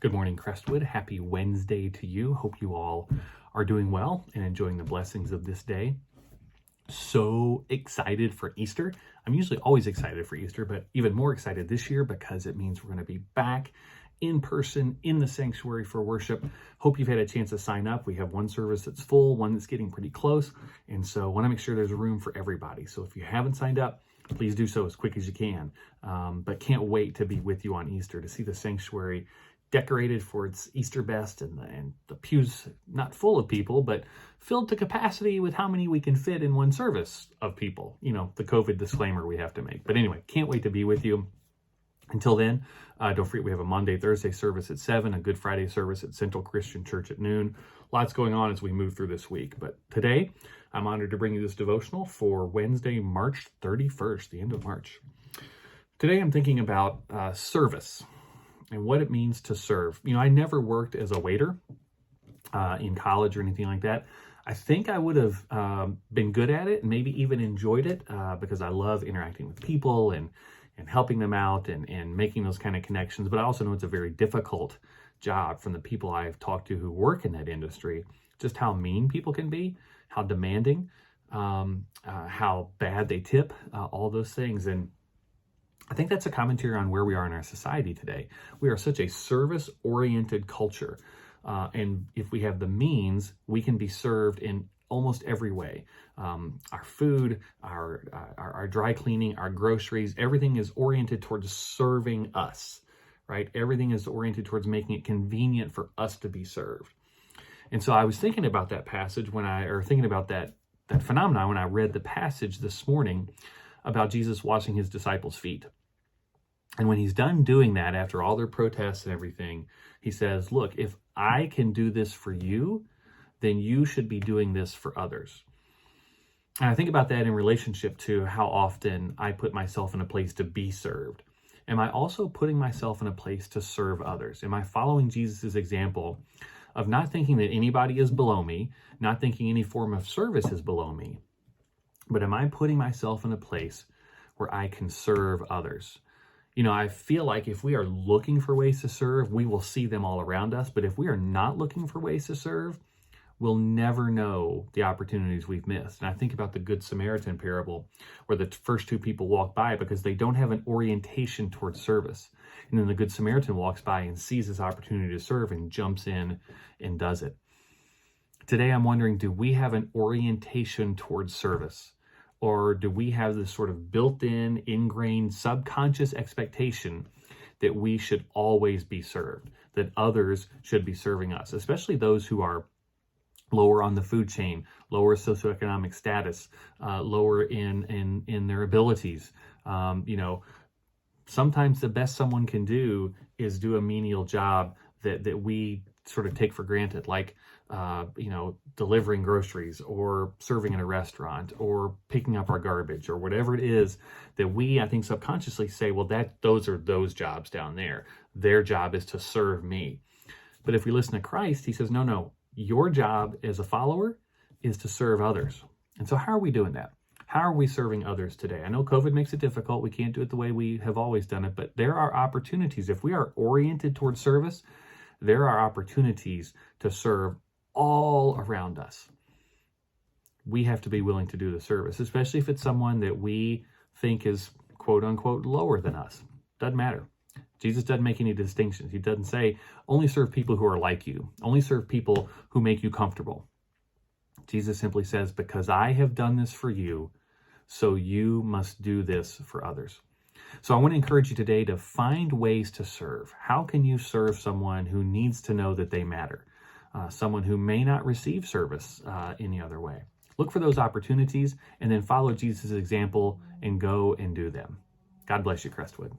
Good morning, Crestwood. Happy Wednesday to you. Hope you all are doing well and enjoying the blessings of this day. So excited for Easter. I'm usually always excited for Easter, but even more excited this year because it means we're going to be back in person in the sanctuary for worship. Hope you've had a chance to sign up. We have one service that's full, one that's getting pretty close. And so I want to make sure there's room for everybody. So if you haven't signed up, please do so as quick as you can. But can't wait to be with you on Easter, to see the sanctuary decorated for its Easter best, and the pews not full of people, but filled to capacity with how many we can fit in one service of people. You know, the COVID disclaimer we have to make. But anyway, can't wait to be with you. Until then, don't forget we have a Monday, Thursday service at 7, a Good Friday service at Central Christian Church at noon. Lots going on as we move through this week. But today, I'm honored to bring you this devotional for Wednesday, March 31st, the end of March. Today, I'm thinking about service and what it means to serve. You know, I never worked as a waiter in college or anything like that. I think I would have been good at it and maybe even enjoyed it because I love interacting with people and helping them out and making those kind of connections. But I also know it's a very difficult job from the people I've talked to who work in that industry, just how mean people can be, how demanding, how bad they tip, all those things. And I think that's a commentary on where we are in our society today. We are such a service-oriented culture. And if we have the means, we can be served in almost every way. Our food, our dry cleaning, our groceries, everything is oriented towards serving us, right? Everything is oriented towards making it convenient for us to be served. And so I was thinking about that passage thinking about that phenomenon when I read the passage this morning about Jesus washing his disciples' feet. And when he's done doing that, after all their protests and everything, he says, look, if I can do this for you, then you should be doing this for others. And I think about that in relationship to how often I put myself in a place to be served. Am I also putting myself in a place to serve others? Am I following Jesus' example of not thinking that anybody is below me, not thinking any form of service is below me, but am I putting myself in a place where I can serve others? You know, I feel like if we are looking for ways to serve, we will see them all around us. But if we are not looking for ways to serve, we'll never know the opportunities we've missed. And I think about the Good Samaritan parable where the first two people walk by because they don't have an orientation towards service. And then the Good Samaritan walks by and sees this opportunity to serve and jumps in and does it. Today, I'm wondering, do we have an orientation towards service? Or do we have this sort of built-in, ingrained, subconscious expectation that we should always be served, that others should be serving us, especially those who are lower on the food chain, lower socioeconomic status, lower in their abilities? You know, sometimes the best someone can do is do a menial job that we sort of take for granted, like you know, delivering groceries or serving in a restaurant or picking up our garbage or whatever it is that we, I think, subconsciously say, well, those are those jobs down there. Their job is to serve me. But if we listen to Christ, he says, no, your job as a follower is to serve others. And so how are we doing that? How are we serving others today? I know COVID makes it difficult. We can't do it the way we have always done it, but there are opportunities. If we are oriented towards service, there are opportunities to serve all around us. We have to be willing to do the service, especially if it's someone that we think is quote unquote lower than us. Doesn't matter. Jesus doesn't make any distinctions. He doesn't say only serve people who are like you, only serve people who make you comfortable. Jesus simply says, because I have done this for you, so you must do this for others. So I want to encourage you today to find ways to serve. How can you serve someone who needs to know that they matter? Someone who may not receive service any other way. Look for those opportunities and then follow Jesus' example and go and do them. God bless you, Crestwood.